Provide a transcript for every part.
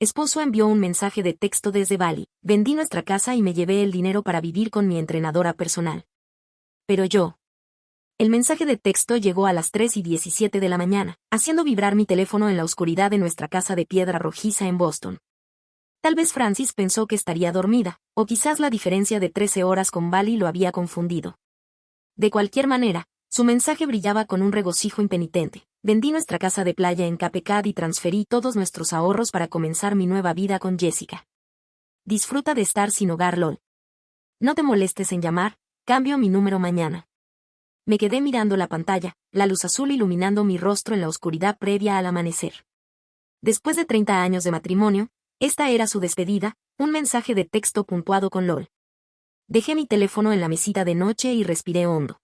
esposo envió un mensaje de texto desde Bali. Vendí nuestra casa y me llevé el dinero para vivir con mi entrenadora personal. Pero yo. El mensaje de texto llegó a las 3:17 de la mañana, haciendo vibrar mi teléfono en la oscuridad de nuestra casa de piedra rojiza en Boston. Tal vez Francis pensó que estaría dormida, o quizás la diferencia de 13 horas con Bali lo había confundido. De cualquier manera, su mensaje brillaba con un regocijo impenitente. Vendí nuestra casa de playa en Cape Cod y transferí todos nuestros ahorros para comenzar mi nueva vida con Jessica. Disfruta de estar sin hogar, LOL. No te molestes en llamar, cambio mi número mañana. Me quedé mirando la pantalla, la luz azul iluminando mi rostro en la oscuridad previa al amanecer. Después de 30 años de matrimonio, esta era su despedida, un mensaje de texto puntuado con LOL. Dejé mi teléfono en la mesita de noche y respiré hondo.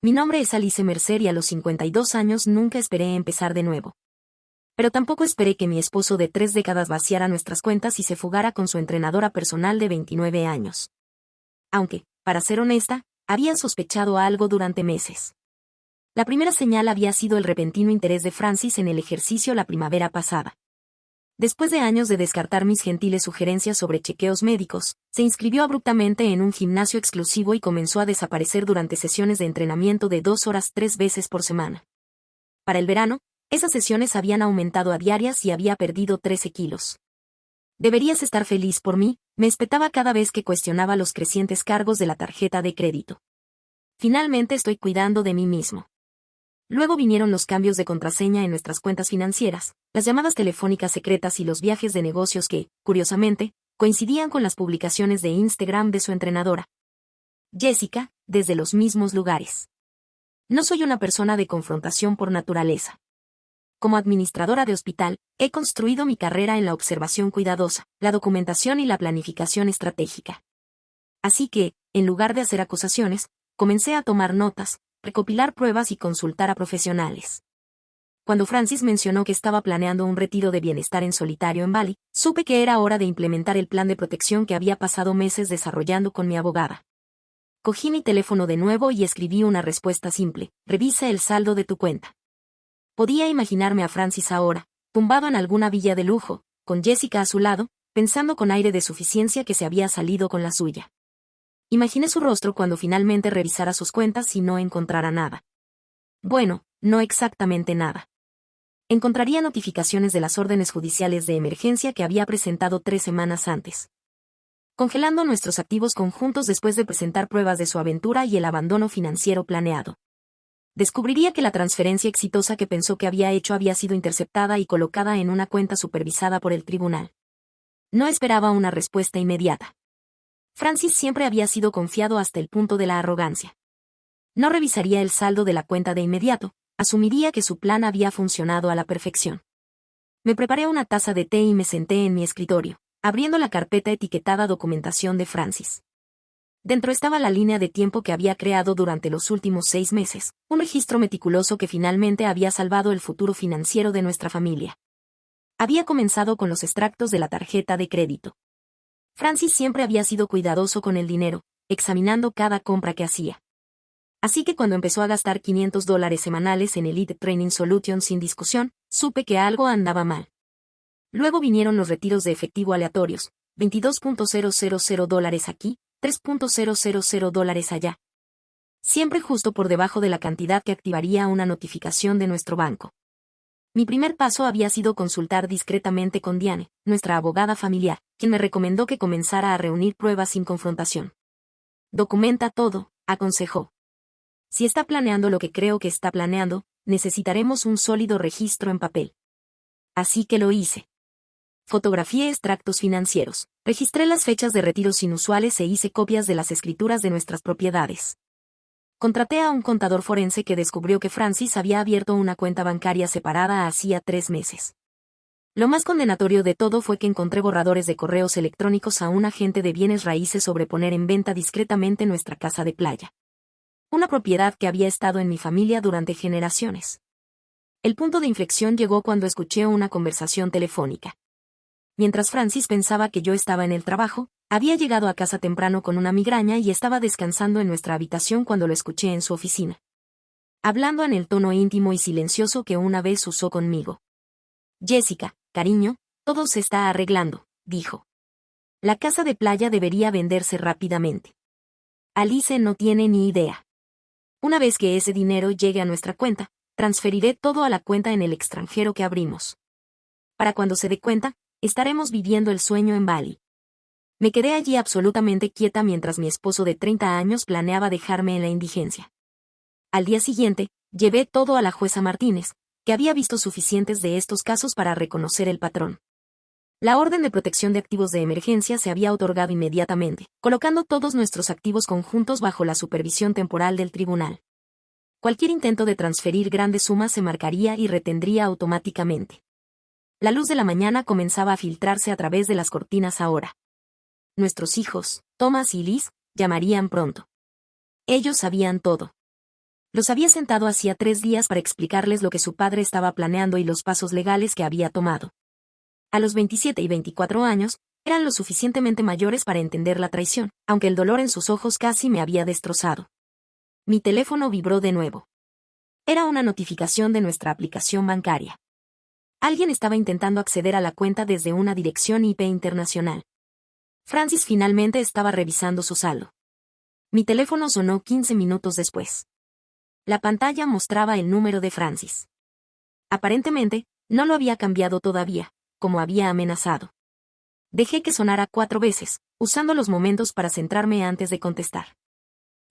Mi nombre es Alice Mercer y a los 52 años nunca esperé empezar de nuevo. Pero tampoco esperé que mi esposo de 3 décadas vaciara nuestras cuentas y se fugara con su entrenadora personal de 29 años. Aunque, para ser honesta, había sospechado algo durante meses. La primera señal había sido el repentino interés de Francis en el ejercicio la primavera pasada. Después de años de descartar mis gentiles sugerencias sobre chequeos médicos, se inscribió abruptamente en un gimnasio exclusivo y comenzó a desaparecer durante sesiones de entrenamiento de 2 horas 3 veces por semana. Para el verano, esas sesiones habían aumentado a diarias y había perdido 13 kilos. Deberías estar feliz por mí, me espetaba cada vez que cuestionaba los crecientes cargos de la tarjeta de crédito. Finalmente estoy cuidando de mí mismo. Luego vinieron los cambios de contraseña en nuestras cuentas financieras, las llamadas telefónicas secretas y los viajes de negocios que, curiosamente, coincidían con las publicaciones de Instagram de su entrenadora. Jessica, desde los mismos lugares. No soy una persona de confrontación por naturaleza. Como administradora de hospital, he construido mi carrera en la observación cuidadosa, la documentación y la planificación estratégica. Así que, en lugar de hacer acusaciones, comencé a tomar notas, recopilar pruebas y consultar a profesionales. Cuando Francis mencionó que estaba planeando un retiro de bienestar en solitario en Bali, supe que era hora de implementar el plan de protección que había pasado meses desarrollando con mi abogada. Cogí mi teléfono de nuevo y escribí una respuesta simple: revisa el saldo de tu cuenta. Podía imaginarme a Francis ahora, tumbado en alguna villa de lujo, con Jessica a su lado, pensando con aire de suficiencia que se había salido con la suya. Imaginé su rostro cuando finalmente revisara sus cuentas y no encontrara nada. Bueno, no exactamente nada. Encontraría notificaciones de las órdenes judiciales de emergencia que había presentado 3 semanas antes. Congelando nuestros activos conjuntos después de presentar pruebas de su aventura y el abandono financiero planeado. Descubriría que la transferencia exitosa que pensó que había hecho había sido interceptada y colocada en una cuenta supervisada por el tribunal. No esperaba una respuesta inmediata. Francis siempre había sido confiado hasta el punto de la arrogancia. No revisaría el saldo de la cuenta de inmediato, asumiría que su plan había funcionado a la perfección. Me preparé una taza de té y me senté en mi escritorio, abriendo la carpeta etiquetada Documentación de Francis. Dentro estaba la línea de tiempo que había creado durante los últimos 6 meses, un registro meticuloso que finalmente había salvado el futuro financiero de nuestra familia. Había comenzado con los extractos de la tarjeta de crédito. Francis siempre había sido cuidadoso con el dinero, examinando cada compra que hacía. Así que cuando empezó a gastar $500 semanales en Elite Training Solutions sin discusión, supe que algo andaba mal. Luego vinieron los retiros de efectivo aleatorios, $22,000 aquí, $3,000 allá. Siempre justo por debajo de la cantidad que activaría una notificación de nuestro banco. Mi primer paso había sido consultar discretamente con Diane, nuestra abogada familiar, quien me recomendó que comenzara a reunir pruebas sin confrontación. Documenta todo, aconsejó. Si está planeando lo que creo que está planeando, necesitaremos un sólido registro en papel. Así que lo hice. Fotografié extractos financieros, registré las fechas de retiros inusuales e hice copias de las escrituras de nuestras propiedades. Contraté a un contador forense que descubrió que Francis había abierto una cuenta bancaria separada hacía 3 meses. Lo más condenatorio de todo fue que encontré borradores de correos electrónicos a un agente de bienes raíces sobre poner en venta discretamente nuestra casa de playa. Una propiedad que había estado en mi familia durante generaciones. El punto de inflexión llegó cuando escuché una conversación telefónica. Mientras Francis pensaba que yo estaba en el trabajo, había llegado a casa temprano con una migraña y estaba descansando en nuestra habitación cuando lo escuché en su oficina. Hablando en el tono íntimo y silencioso que una vez usó conmigo. Jessica, cariño, Todo se está arreglando, dijo. La casa de playa debería venderse rápidamente. Alice no tiene ni idea. Una vez que ese dinero llegue a nuestra cuenta, transferiré todo a la cuenta en el extranjero que abrimos. Para cuando se dé cuenta, estaremos viviendo el sueño en Bali. Me quedé allí absolutamente quieta mientras mi esposo de 30 años planeaba dejarme en la indigencia. Al día siguiente, llevé todo a la jueza Martínez, que había visto suficientes de estos casos para reconocer el patrón. La orden de protección de activos de emergencia se había otorgado inmediatamente, colocando todos nuestros activos conjuntos bajo la supervisión temporal del tribunal. Cualquier intento de transferir grandes sumas se marcaría y retendría automáticamente. La luz de la mañana comenzaba a filtrarse a través de las cortinas ahora. Nuestros hijos, Thomas y Liz, llamarían pronto. Ellos sabían todo. Los había sentado hacía 3 días para explicarles lo que su padre estaba planeando y los pasos legales que había tomado. A los 27 y 24 años, eran lo suficientemente mayores para entender la traición, aunque el dolor en sus ojos casi me había destrozado. Mi teléfono vibró de nuevo. Era una notificación de nuestra aplicación bancaria. Alguien estaba intentando acceder a la cuenta desde una dirección IP internacional. Francis finalmente estaba revisando su saldo. Mi teléfono sonó 15 minutos después. La pantalla mostraba el número de Francis. Aparentemente, no lo había cambiado todavía, como había amenazado. Dejé que sonara 4 veces, usando los momentos para centrarme antes de contestar.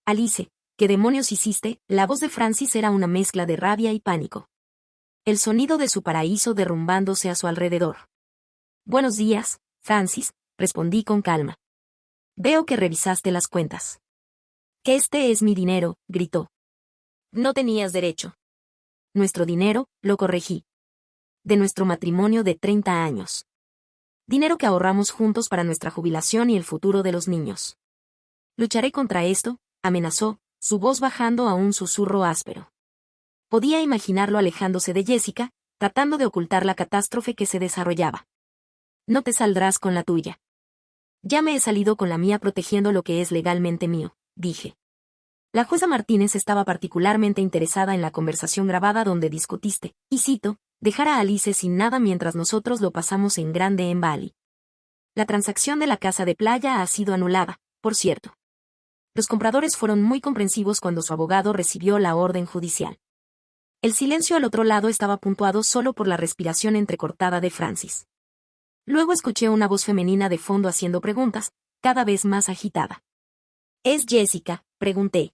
Alice, ¿qué demonios hiciste? La voz de Francis era una mezcla de rabia y pánico. El sonido de su paraíso derrumbándose a su alrededor. Buenos días, Francis, respondí con calma. Veo que revisaste las cuentas. Que este es mi dinero, gritó. No tenías derecho. Nuestro dinero, lo corregí. De nuestro matrimonio de 30 años. Dinero que ahorramos juntos para nuestra jubilación y el futuro de los niños. Lucharé contra esto, amenazó, su voz bajando a un susurro áspero. Podía imaginarlo alejándose de Jessica, tratando de ocultar la catástrofe que se desarrollaba. No te saldrás con la tuya. Ya me he salido con la mía protegiendo lo que es legalmente mío, dije. La jueza Martínez estaba particularmente interesada en la conversación grabada donde discutiste, y cito, dejar a Alice sin nada mientras nosotros lo pasamos en grande en Bali. La transacción de la casa de playa ha sido anulada, por cierto. Los compradores fueron muy comprensivos cuando su abogado recibió la orden judicial. El silencio al otro lado estaba puntuado solo por la respiración entrecortada de Francis. Luego escuché una voz femenina de fondo haciendo preguntas, cada vez más agitada. ¿Es Jessica?, pregunté.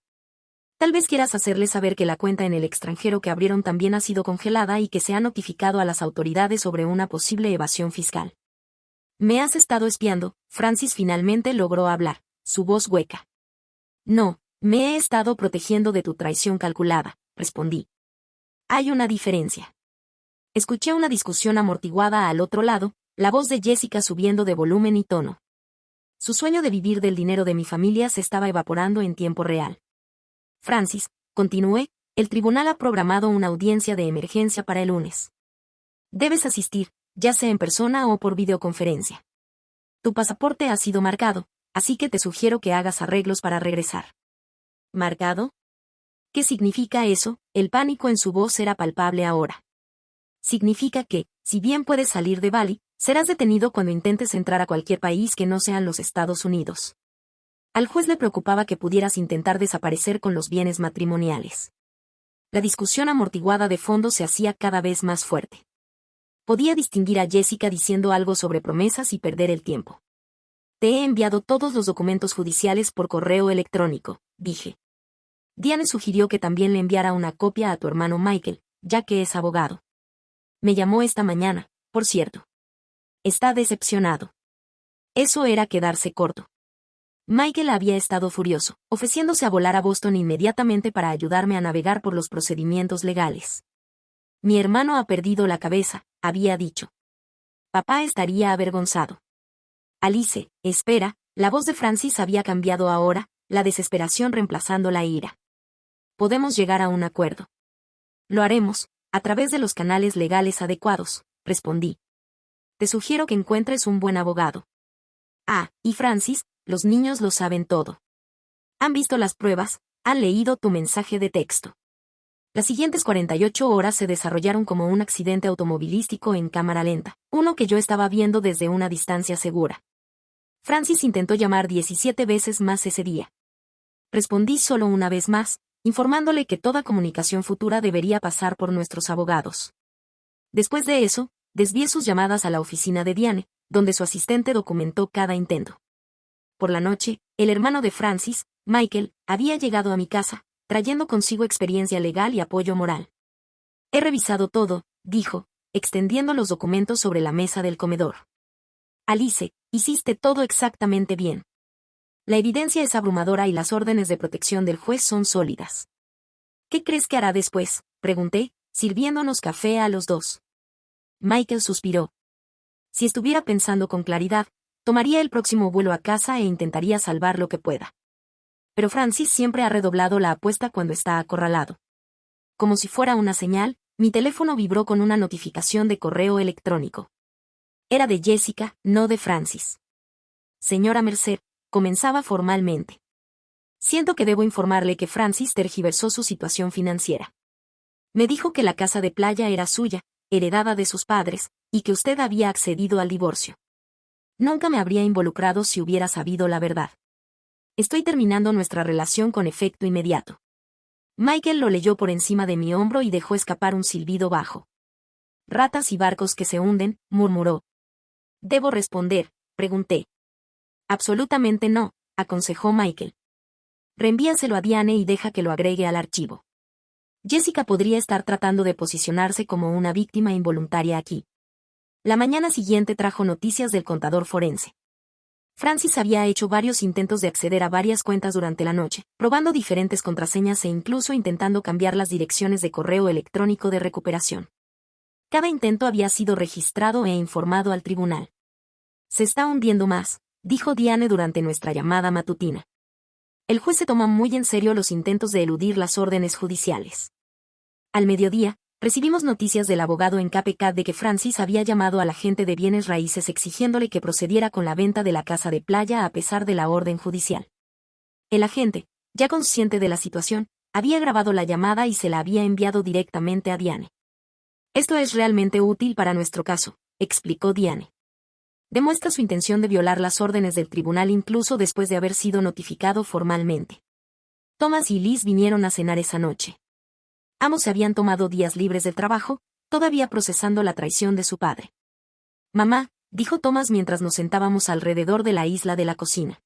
Tal vez quieras hacerle saber que la cuenta en el extranjero que abrieron también ha sido congelada y que se ha notificado a las autoridades sobre una posible evasión fiscal. Me has estado espiando, Francis finalmente logró hablar, su voz hueca. No, me he estado protegiendo de tu traición calculada, respondí. Hay una diferencia. Escuché una discusión amortiguada al otro lado, la voz de Jessica subiendo de volumen y tono. Su sueño de vivir del dinero de mi familia se estaba evaporando en tiempo real. Francis, continué, el tribunal ha programado una audiencia de emergencia para el lunes. Debes asistir, ya sea en persona o por videoconferencia. Tu pasaporte ha sido marcado, así que te sugiero que hagas arreglos para regresar. ¿Marcado? ¿Qué significa eso? El pánico en su voz era palpable ahora. Significa que, si bien puedes salir de Bali, serás detenido cuando intentes entrar a cualquier país que no sean los Estados Unidos. Al juez le preocupaba que pudieras intentar desaparecer con los bienes matrimoniales. La discusión amortiguada de fondo se hacía cada vez más fuerte. Podía distinguir a Jessica diciendo algo sobre promesas y perder el tiempo. Te he enviado todos los documentos judiciales por correo electrónico, dije. Diane sugirió que también le enviara una copia a tu hermano Michael, ya que es abogado. Me llamó esta mañana, por cierto. Está decepcionado. Eso era quedarse corto. Michael había estado furioso, ofreciéndose a volar a Boston inmediatamente para ayudarme a navegar por los procedimientos legales. Mi hermano ha perdido la cabeza, había dicho. Papá estaría avergonzado. Alice, espera, la voz de Francis había cambiado ahora, la desesperación reemplazando la ira. Podemos llegar a un acuerdo. Lo haremos, a través de los canales legales adecuados, respondí. Te sugiero que encuentres un buen abogado. Ah, y Francis, los niños lo saben todo. Han visto las pruebas, han leído tu mensaje de texto. Las siguientes 48 horas se desarrollaron como un accidente automovilístico en cámara lenta, uno que yo estaba viendo desde una distancia segura. Francis intentó llamar 17 veces más ese día. Respondí solo una vez más, informándole que toda comunicación futura debería pasar por nuestros abogados. Después de eso, desvié sus llamadas a la oficina de Diane, donde su asistente documentó cada intento. Por la noche, el hermano de Francis, Michael, había llegado a mi casa, trayendo consigo experiencia legal y apoyo moral. He revisado todo, dijo, extendiendo los documentos sobre la mesa del comedor. Alice, hiciste todo exactamente bien. La evidencia es abrumadora y las órdenes de protección del juez son sólidas. ¿Qué crees que hará después?, pregunté, sirviéndonos café a los dos. Michael suspiró. Si estuviera pensando con claridad, tomaría el próximo vuelo a casa e intentaría salvar lo que pueda. Pero Francis siempre ha redoblado la apuesta cuando está acorralado. Como si fuera una señal, mi teléfono vibró con una notificación de correo electrónico. Era de Jessica, no de Francis. Señora Merced, comenzaba formalmente. Siento que debo informarle que Francis tergiversó su situación financiera. Me dijo que la casa de playa era suya, heredada de sus padres, y que usted había accedido al divorcio. Nunca me habría involucrado si hubiera sabido la verdad. Estoy terminando nuestra relación con efecto inmediato. Michael lo leyó por encima de mi hombro y dejó escapar un silbido bajo. Ratas y barcos que se hunden, murmuró. ¿Debo responder?, pregunté. Absolutamente no, aconsejó Michael. Reenvíaselo a Diane y deja que lo agregue al archivo. Jessica podría estar tratando de posicionarse como una víctima involuntaria aquí. La mañana siguiente trajo noticias del contador forense. Francis había hecho varios intentos de acceder a varias cuentas durante la noche, probando diferentes contraseñas e incluso intentando cambiar las direcciones de correo electrónico de recuperación. Cada intento había sido registrado e informado al tribunal. Se está hundiendo más, dijo Diane durante nuestra llamada matutina. El juez se toma muy en serio los intentos de eludir las órdenes judiciales. Al mediodía, recibimos noticias del abogado en KPK de que Francis había llamado al agente de bienes raíces exigiéndole que procediera con la venta de la casa de playa a pesar de la orden judicial. El agente, ya consciente de la situación, había grabado la llamada y se la había enviado directamente a Diane. Esto es realmente útil para nuestro caso, explicó Diane. Demuestra su intención de violar las órdenes del tribunal incluso después de haber sido notificado formalmente. Thomas y Liz vinieron a cenar esa noche. Ambos se habían tomado días libres del trabajo, todavía procesando la traición de su padre. Mamá, dijo Thomas mientras nos sentábamos alrededor de la isla de la cocina.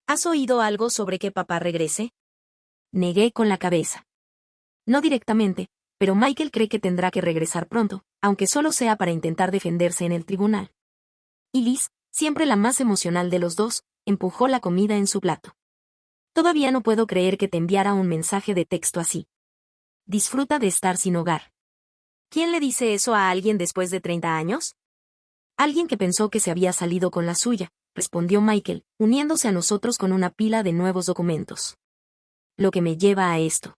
¿Has oído algo sobre que papá regrese? Negué con la cabeza. No directamente, pero Michael cree que tendrá que regresar pronto, aunque solo sea para intentar defenderse en el tribunal. Y Liz, siempre la más emocional de los dos, empujó la comida en su plato. Todavía no puedo creer que te enviara un mensaje de texto así. Disfruta de estar sin hogar. ¿Quién le dice eso a alguien después de 30 años? Alguien que pensó que se había salido con la suya, respondió Michael, uniéndose a nosotros con una pila de nuevos documentos. Lo que me lleva a esto.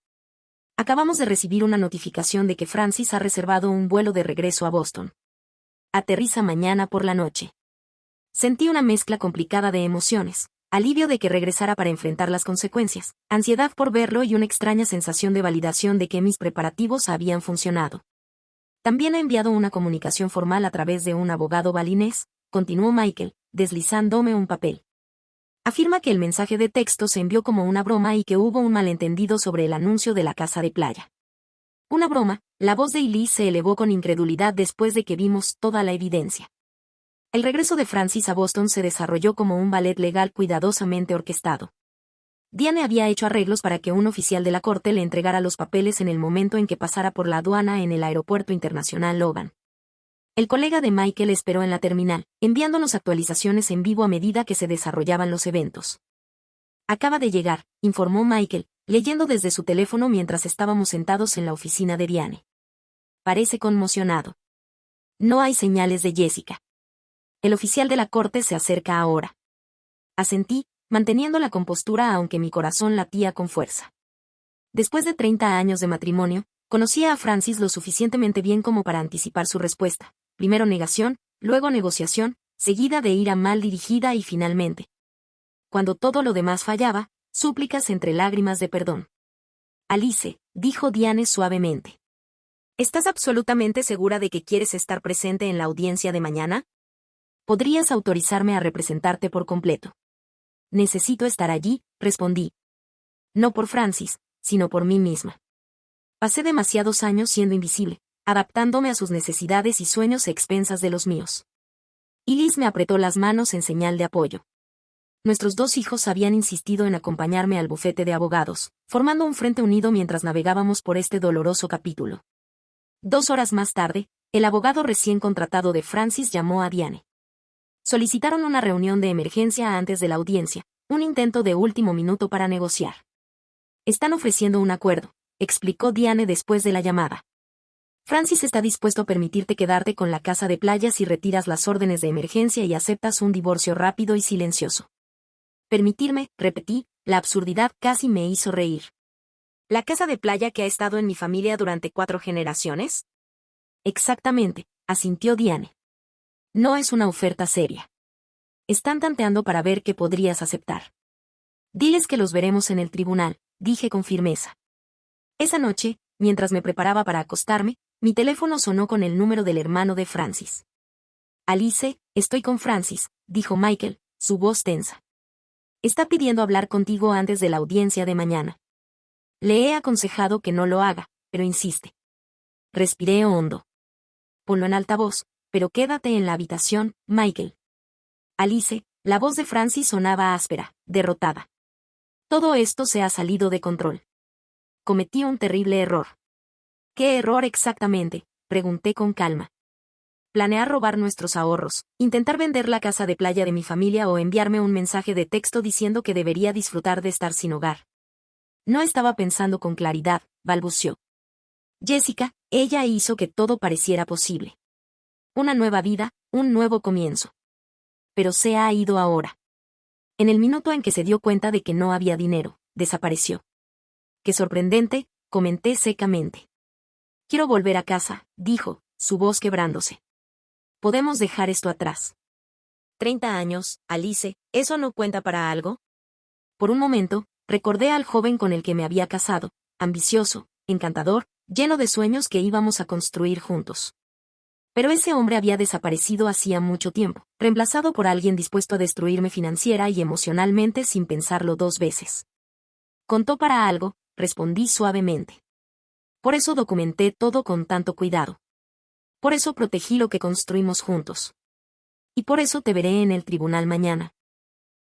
Acabamos de recibir una notificación de que Francis ha reservado un vuelo de regreso a Boston. Aterriza mañana por la noche. Sentí una mezcla complicada de emociones. Alivio de que regresara para enfrentar las consecuencias, ansiedad por verlo y una extraña sensación de validación de que mis preparativos habían funcionado. También he enviado una comunicación formal a través de un abogado balinés, continuó Michael, deslizándome un papel. Afirma que el mensaje de texto se envió como una broma y que hubo un malentendido sobre el anuncio de la casa de playa. Una broma, la voz de Elise se elevó con incredulidad después de que vimos toda la evidencia. El regreso de Francis a Boston se desarrolló como un ballet legal cuidadosamente orquestado. Diane había hecho arreglos para que un oficial de la corte le entregara los papeles en el momento en que pasara por la aduana en el Aeropuerto Internacional Logan. El colega de Michael esperó en la terminal, enviándonos actualizaciones en vivo a medida que se desarrollaban los eventos. Acaba de llegar, informó Michael, leyendo desde su teléfono mientras estábamos sentados en la oficina de Diane. Parece conmocionado. No hay señales de Jessica. El oficial de la corte se acerca ahora. Asentí, manteniendo la compostura aunque mi corazón latía con fuerza. Después de 30 años de matrimonio, conocía a Francis lo suficientemente bien como para anticipar su respuesta. Primero negación, luego negociación, seguida de ira mal dirigida y finalmente, cuando todo lo demás fallaba, súplicas entre lágrimas de perdón. Alice, dijo Diane suavemente. ¿Estás absolutamente segura de que quieres estar presente en la audiencia de mañana? ¿Podrías autorizarme a representarte por completo? Necesito estar allí, respondí. No por Francis, sino por mí misma. Pasé demasiados años siendo invisible, adaptándome a sus necesidades y sueños a expensas de los míos. Liz me apretó las manos en señal de apoyo. Nuestros 2 hijos habían insistido en acompañarme al bufete de abogados, formando un frente unido mientras navegábamos por este doloroso capítulo. 2 horas más tarde, el abogado recién contratado de Francis llamó a Diane. Solicitaron una reunión de emergencia antes de la audiencia, un intento de último minuto para negociar. Están ofreciendo un acuerdo, explicó Diane después de la llamada. Francis está dispuesto a permitirte quedarte con la casa de playa si retiras las órdenes de emergencia y aceptas un divorcio rápido y silencioso. Permitirme, repetí, la absurdidad casi me hizo reír. ¿La casa de playa que ha estado en mi familia durante 4 generaciones? Exactamente, asintió Diane. No es una oferta seria. Están tanteando para ver qué podrías aceptar. Diles que los veremos en el tribunal, dije con firmeza. Esa noche, mientras me preparaba para acostarme, mi teléfono sonó con el número del hermano de Francis. Alice, estoy con Francis, dijo Michael, su voz tensa. Está pidiendo hablar contigo antes de la audiencia de mañana. Le he aconsejado que no lo haga, pero insiste. Respiré hondo. Ponlo en altavoz, pero quédate en la habitación, Michael. Alice, la voz de Francis sonaba áspera, derrotada. Todo esto se ha salido de control. Cometí un terrible error. ¿Qué error exactamente?, pregunté con calma. Planear robar nuestros ahorros, intentar vender la casa de playa de mi familia o enviarme un mensaje de texto diciendo que debería disfrutar de estar sin hogar. No estaba pensando con claridad, balbuceó. Jessica, ella hizo que todo pareciera posible. Una nueva vida, un nuevo comienzo. Pero se ha ido ahora. En el minuto en que se dio cuenta de que no había dinero, desapareció. Qué sorprendente, comenté secamente. Quiero volver a casa, dijo, su voz quebrándose. Podemos dejar esto atrás. 30 años, Alice, ¿eso no cuenta para algo? Por un momento, recordé al joven con el que me había casado, ambicioso, encantador, lleno de sueños que íbamos a construir juntos. Pero ese hombre había desaparecido hacía mucho tiempo, reemplazado por alguien dispuesto a destruirme financiera y emocionalmente sin pensarlo 2 veces. ¿Contó para algo?, respondí suavemente. Por eso documenté todo con tanto cuidado. Por eso protegí lo que construimos juntos. Y por eso te veré en el tribunal mañana.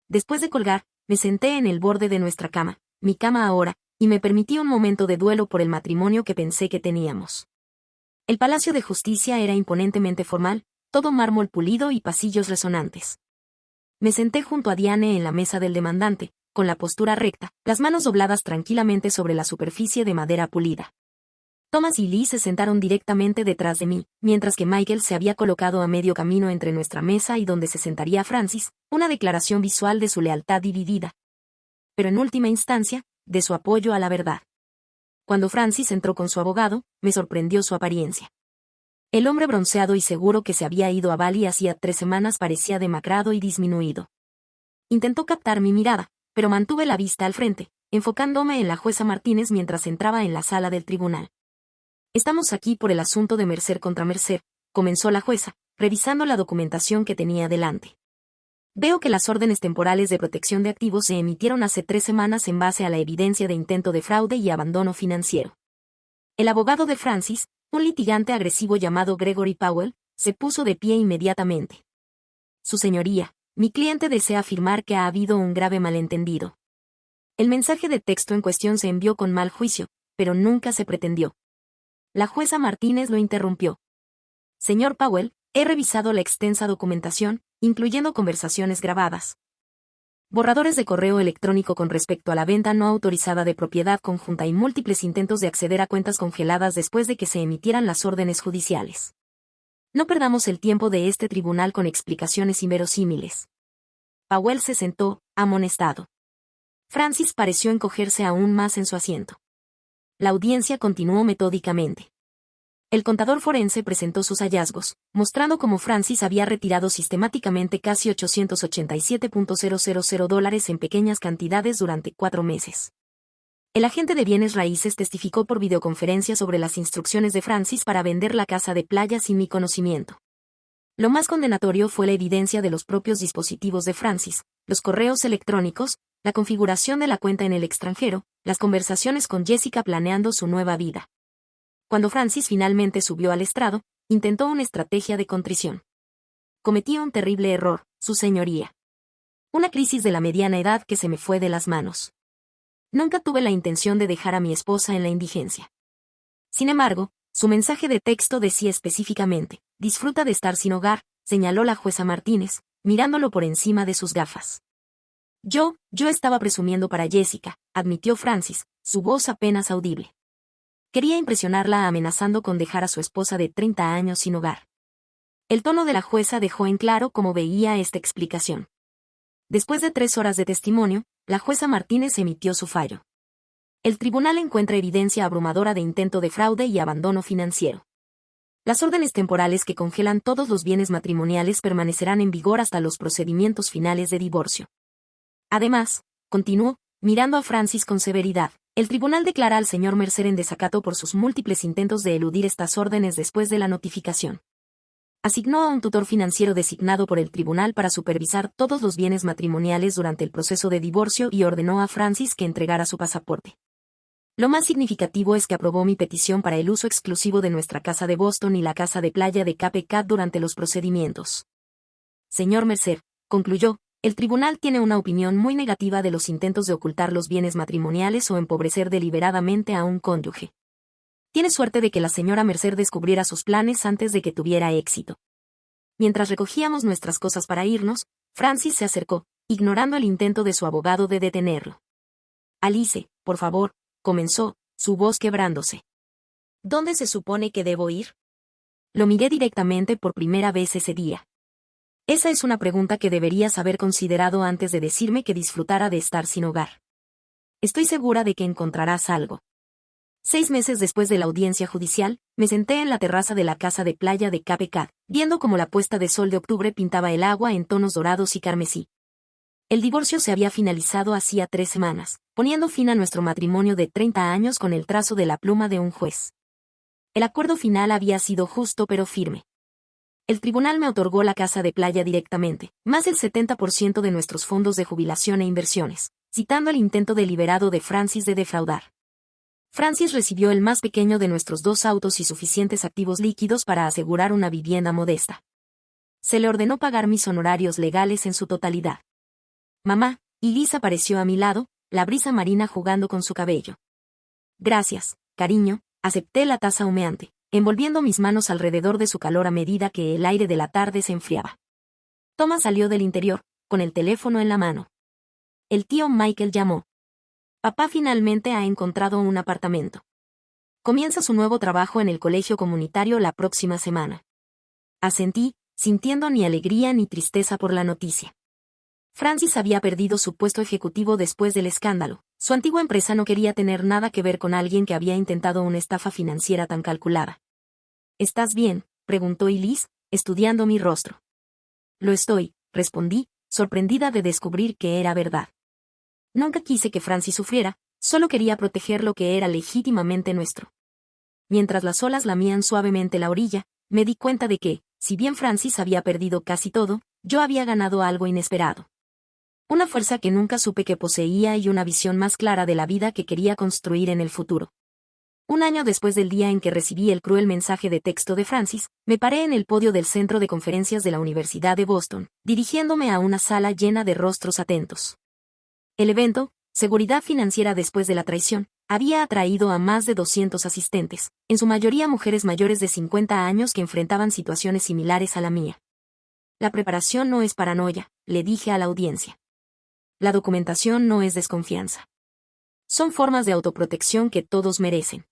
Después de colgar, me senté en el borde de nuestra cama, mi cama ahora, y me permití un momento de duelo por el matrimonio que pensé que teníamos. El Palacio de Justicia era imponentemente formal, todo mármol pulido y pasillos resonantes. Me senté junto a Diane en la mesa del demandante, con la postura recta, las manos dobladas tranquilamente sobre la superficie de madera pulida. Thomas y Lee se sentaron directamente detrás de mí, mientras que Michael se había colocado a medio camino entre nuestra mesa y donde se sentaría Francis, una declaración visual de su lealtad dividida. Pero en última instancia, de su apoyo a la verdad. Cuando Francis entró con su abogado, me sorprendió su apariencia. El hombre bronceado y seguro que se había ido a Bali hacía 3 semanas parecía demacrado y disminuido. Intentó captar mi mirada, pero mantuve la vista al frente, enfocándome en la jueza Martínez mientras entraba en la sala del tribunal. Estamos aquí por el asunto de Mercer contra Mercer, comenzó la jueza, revisando la documentación que tenía delante. Veo que las órdenes temporales de protección de activos se emitieron hace 3 semanas en base a la evidencia de intento de fraude y abandono financiero. El abogado de Francis, un litigante agresivo llamado Gregory Powell, se puso de pie inmediatamente. Su señoría, mi cliente desea afirmar que ha habido un grave malentendido. El mensaje de texto en cuestión se envió con mal juicio, pero nunca se pretendió. La jueza Martínez lo interrumpió. Señor Powell, he revisado la extensa documentación, incluyendo conversaciones grabadas. Borradores de correo electrónico con respecto a la venta no autorizada de propiedad conjunta y múltiples intentos de acceder a cuentas congeladas después de que se emitieran las órdenes judiciales. No perdamos el tiempo de este tribunal con explicaciones inverosímiles. Powell se sentó, amonestado. Francis pareció encogerse aún más en su asiento. La audiencia continuó metódicamente. El contador forense presentó sus hallazgos, mostrando cómo Francis había retirado sistemáticamente casi $887,000 en pequeñas cantidades durante 4 meses. El agente de bienes raíces testificó por videoconferencia sobre las instrucciones de Francis para vender la casa de playa sin mi conocimiento. Lo más condenatorio fue la evidencia de los propios dispositivos de Francis, los correos electrónicos, la configuración de la cuenta en el extranjero, las conversaciones con Jessica planeando su nueva vida. Cuando Francis finalmente subió al estrado, intentó una estrategia de contrición. Cometí un terrible error, su señoría. Una crisis de la mediana edad que se me fue de las manos. Nunca tuve la intención de dejar a mi esposa en la indigencia. Sin embargo, su mensaje de texto decía específicamente, disfruta de estar sin hogar, señaló la jueza Martínez, mirándolo por encima de sus gafas. Yo estaba presumiendo para Jessica, admitió Francis, su voz apenas audible. Quería impresionarla amenazando con dejar a su esposa de 30 años sin hogar. El tono de la jueza dejó en claro cómo veía esta explicación. Después de 3 horas de testimonio, la jueza Martínez emitió su fallo. El tribunal encuentra evidencia abrumadora de intento de fraude y abandono financiero. Las órdenes temporales que congelan todos los bienes matrimoniales permanecerán en vigor hasta los procedimientos finales de divorcio. Además, continuó, mirando a Francis con severidad, el tribunal declara al señor Mercer en desacato por sus múltiples intentos de eludir estas órdenes después de la notificación. Asignó a un tutor financiero designado por el tribunal para supervisar todos los bienes matrimoniales durante el proceso de divorcio y ordenó a Francis que entregara su pasaporte. Lo más significativo es que aprobó mi petición para el uso exclusivo de nuestra casa de Boston y la casa de playa de Cape Cod durante los procedimientos. Señor Mercer, concluyó, el tribunal tiene una opinión muy negativa de los intentos de ocultar los bienes matrimoniales o empobrecer deliberadamente a un cónyuge. Tiene suerte de que la señora Mercer descubriera sus planes antes de que tuviera éxito. Mientras recogíamos nuestras cosas para irnos, Francis se acercó, ignorando el intento de su abogado de detenerlo. Alice, por favor, comenzó, su voz quebrándose. ¿Dónde se supone que debo ir? Lo miré directamente por primera vez ese día. Esa es una pregunta que deberías haber considerado antes de decirme que disfrutara de estar sin hogar. Estoy segura de que encontrarás algo. 6 meses después de la audiencia judicial, me senté en la terraza de la casa de playa de Cape Cod, viendo cómo la puesta de sol de octubre pintaba el agua en tonos dorados y carmesí. El divorcio se había finalizado hacía 3 semanas, poniendo fin a nuestro matrimonio de 30 años con el trazo de la pluma de un juez. El acuerdo final había sido justo pero firme. El tribunal me otorgó la casa de playa directamente, más del 70% de nuestros fondos de jubilación e inversiones, citando el intento deliberado de Francis de defraudar. Francis recibió el más pequeño de nuestros 2 autos y suficientes activos líquidos para asegurar una vivienda modesta. Se le ordenó pagar mis honorarios legales en su totalidad. Mamá, y Liz apareció a mi lado, la brisa marina jugando con su cabello. Gracias, cariño, acepté la taza humeante, envolviendo mis manos alrededor de su calor a medida que el aire de la tarde se enfriaba. Thomas salió del interior, con el teléfono en la mano. El tío Michael llamó. Papá finalmente ha encontrado un apartamento. Comienza su nuevo trabajo en el colegio comunitario la próxima semana. Asentí, sintiendo ni alegría ni tristeza por la noticia. Francis había perdido su puesto ejecutivo después del escándalo. Su antigua empresa no quería tener nada que ver con alguien que había intentado una estafa financiera tan calculada. ¿Estás bien?, preguntó Liz, estudiando mi rostro. Lo estoy, respondí, sorprendida de descubrir que era verdad. Nunca quise que Francis sufriera, solo quería proteger lo que era legítimamente nuestro. Mientras las olas lamían suavemente la orilla, me di cuenta de que, si bien Francis había perdido casi todo, yo había ganado algo inesperado. Una fuerza que nunca supe que poseía y una visión más clara de la vida que quería construir en el futuro. Un año después del día en que recibí el cruel mensaje de texto de Francis, me paré en el podio del centro de conferencias de la Universidad de Boston, dirigiéndome a una sala llena de rostros atentos. El evento, Seguridad Financiera después de la traición, había atraído a más de 200 asistentes, en su mayoría mujeres mayores de 50 años que enfrentaban situaciones similares a la mía. La preparación no es paranoia, le dije a la audiencia. La documentación no es desconfianza. Son formas de autoprotección que todos merecen.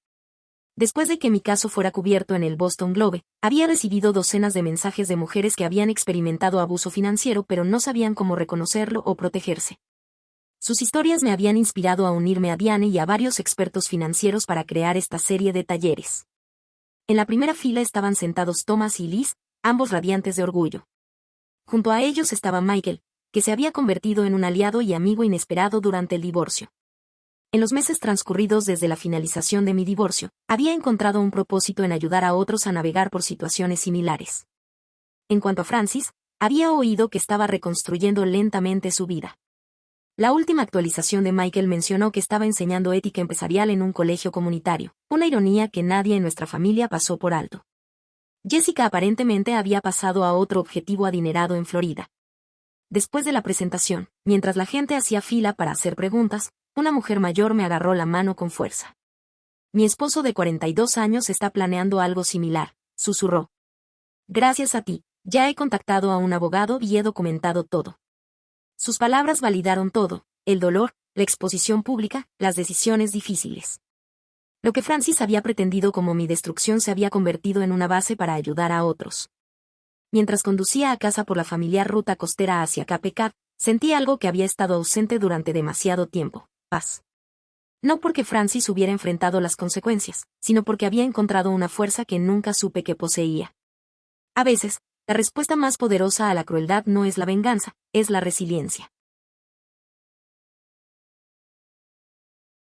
Después de que mi caso fuera cubierto en el Boston Globe, había recibido docenas de mensajes de mujeres que habían experimentado abuso financiero pero no sabían cómo reconocerlo o protegerse. Sus historias me habían inspirado a unirme a Diane y a varios expertos financieros para crear esta serie de talleres. En la primera fila estaban sentados Thomas y Liz, ambos radiantes de orgullo. Junto a ellos estaba Michael, que se había convertido en un aliado y amigo inesperado durante el divorcio. En los meses transcurridos desde la finalización de mi divorcio, había encontrado un propósito en ayudar a otros a navegar por situaciones similares. En cuanto a Francis, había oído que estaba reconstruyendo lentamente su vida. La última actualización de Michael mencionó que estaba enseñando ética empresarial en un colegio comunitario, una ironía que nadie en nuestra familia pasó por alto. Jessica aparentemente había pasado a otro objetivo adinerado en Florida. Después de la presentación, mientras la gente hacía fila para hacer preguntas, una mujer mayor me agarró la mano con fuerza. Mi esposo de 42 años está planeando algo similar, susurró. Gracias a ti, ya he contactado a un abogado y he documentado todo. Sus palabras validaron todo, el dolor, la exposición pública, las decisiones difíciles. Lo que Francis había pretendido como mi destrucción se había convertido en una base para ayudar a otros. Mientras conducía a casa por la familiar ruta costera hacia Cape Cod, sentí algo que había estado ausente durante demasiado tiempo: paz. No porque Francis hubiera enfrentado las consecuencias, sino porque había encontrado una fuerza que nunca supe que poseía. A veces, la respuesta más poderosa a la crueldad no es la venganza, es la resiliencia.